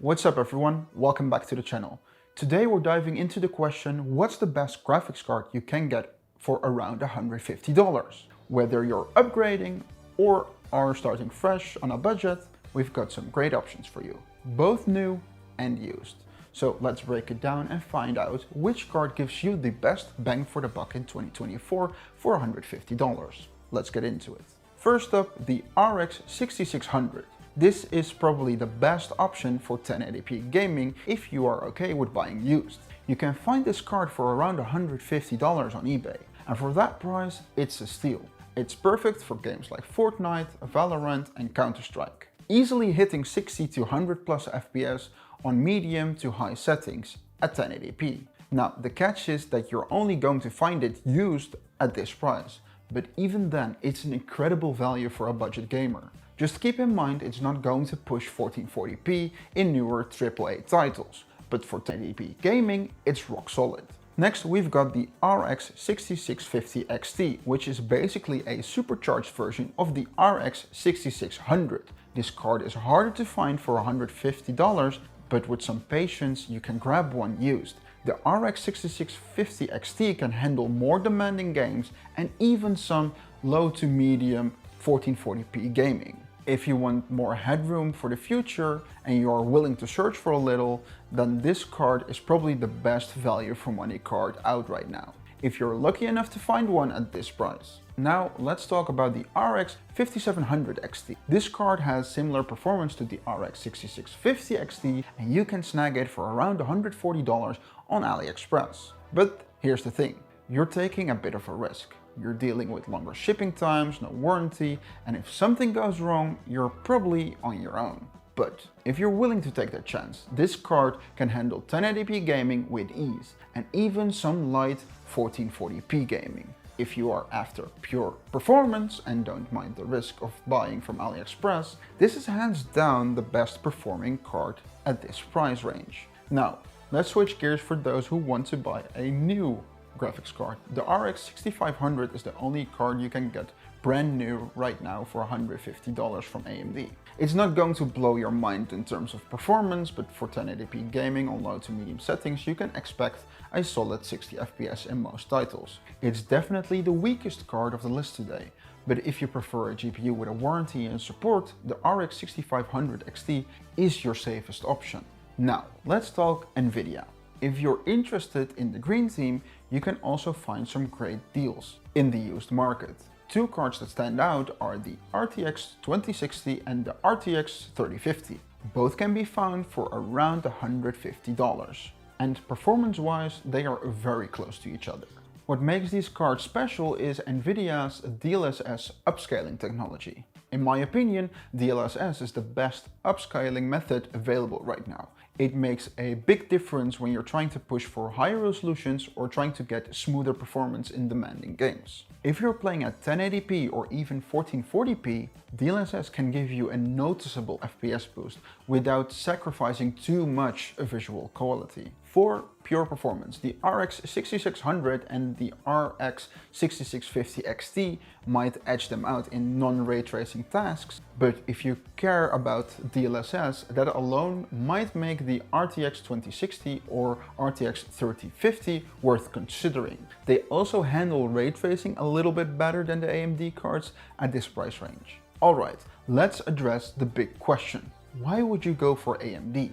What's up everyone, welcome back to the channel. Today we're diving into the question, what's the best graphics card you can get for around $150? Whether you're upgrading or are starting fresh on a budget, we've got some great options for you, both new and used. So let's break it down and find out which card gives you the best bang for the buck in 2024 for $150. Let's get into it. First up, the RX 6600. This is probably the best option for 1080p gaming if you are okay with buying used. You can find this card for around $150 on eBay, and for that price, it's a steal. It's perfect for games like Fortnite, Valorant and Counter-Strike, easily hitting 60 to 100 plus FPS on medium to high settings at 1080p. Now, the catch is that you're only going to find it used at this price, but even then, it's an incredible value for a budget gamer. Just keep in mind it's not going to push 1440p in newer AAA titles, but for 1080p gaming, it's rock solid. Next, we've got the RX 6650 XT, which is basically a supercharged version of the RX 6600. This card is harder to find for $150, but with some patience, you can grab one used. The RX 6650 XT can handle more demanding games and even some low to medium 1440p gaming. If you want more headroom for the future and you are willing to search for a little, then this card is probably the best value for money card out right now, if you're lucky enough to find one at this price. Now let's talk about the RX 5700 XT. This card has similar performance to the RX 6650 XT and you can snag it for around $140 on AliExpress. But here's the thing, you're taking a bit of a risk. You're dealing with longer shipping times, no warranty, and if something goes wrong, you're probably on your own. But if you're willing to take that chance, this card can handle 1080p gaming with ease, and even some light 1440p gaming. If you are after pure performance and don't mind the risk of buying from AliExpress, this is hands down the best performing card at this price range. Now, let's switch gears for those who want to buy a new graphics card. The RX 6500 is the only card you can get brand new right now for $150 from AMD. It's not going to blow your mind in terms of performance, but for 1080p gaming on low to medium settings, you can expect a solid 60 FPS in most titles. It's definitely the weakest card of the list today, but if you prefer a GPU with a warranty and support, the RX 6500 XT is your safest option. Now, let's talk NVIDIA. If you're interested in the green team, you can also find some great deals in the used market. Two cards that stand out are the RTX 2060 and the RTX 3050. Both can be found for around $150. And performance-wise, they are very close to each other. What makes these cards special is NVIDIA's DLSS upscaling technology. In my opinion, DLSS is the best upscaling method available right now. It makes a big difference when you're trying to push for higher resolutions or trying to get smoother performance in demanding games. If you're playing at 1080p or even 1440p, DLSS can give you a noticeable FPS boost without sacrificing too much visual quality. For pure performance, the RX 6600 and the RX 6650 XT might edge them out in non-ray tracing tasks, but if you care about DLSS, that alone might make the RTX 2060 or RTX 3050 worth considering. They also handle ray tracing a little bit better than the AMD cards at this price range. Alright, let's address the big question. Why would you go for AMD?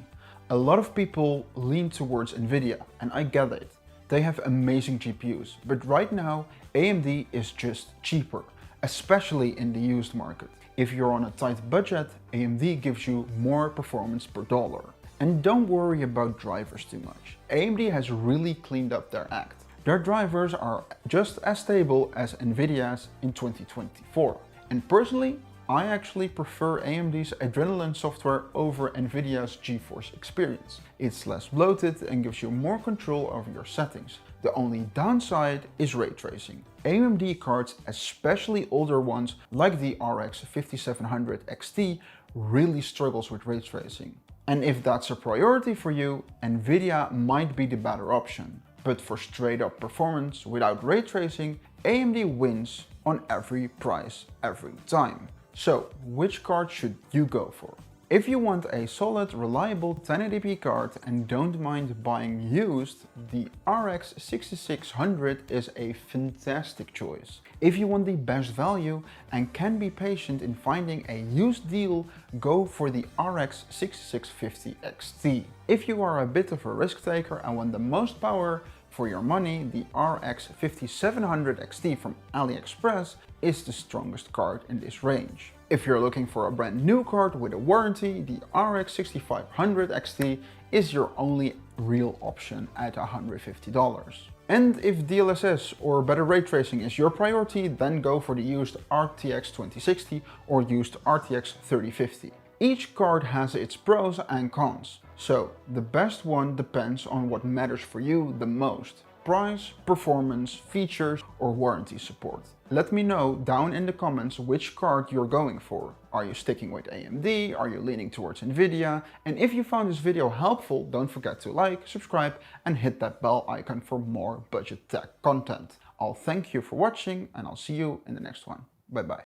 A lot of people lean towards NVIDIA, and I get it. They have amazing GPUs, but right now AMD is just cheaper, especially in the used market. If you're on a tight budget, AMD gives you more performance per dollar. And don't worry about drivers too much. AMD has really cleaned up their act. Their drivers are just as stable as NVIDIA's in 2024. And personally, I actually prefer AMD's Adrenalin software over NVIDIA's GeForce Experience. It's less bloated and gives you more control over your settings. The only downside is ray tracing. AMD cards, especially older ones like the RX 5700 XT, really struggles with ray tracing. And if that's a priority for you, NVIDIA might be the better option. But for straight up performance without ray tracing, AMD wins on every price, every time. So, which card should you go for? If you want a solid, reliable 1080p card and don't mind buying used, the RX 6600 is a fantastic choice. If you want the best value and can be patient in finding a used deal, go for the RX 6650 XT. If you are a bit of a risk taker and want the most power for your money, the RX 5700 XT from AliExpress is the strongest card in this range. If you're looking for a brand new card with a warranty, the RX 6500 XT is your only real option at $150. And if DLSS or better ray tracing is your priority, then go for the used RTX 2060 or used RTX 3050. Each card has its pros and cons, so the best one depends on what matters for you the most: price, performance, features, or warranty support. Let me know down in the comments which card you're going for. Are you sticking with AMD? Are you leaning towards NVIDIA? And if you found this video helpful, don't forget to like, subscribe, and hit that bell icon for more budget tech content. I'll thank you for watching, and I'll see you in the next one. Bye bye.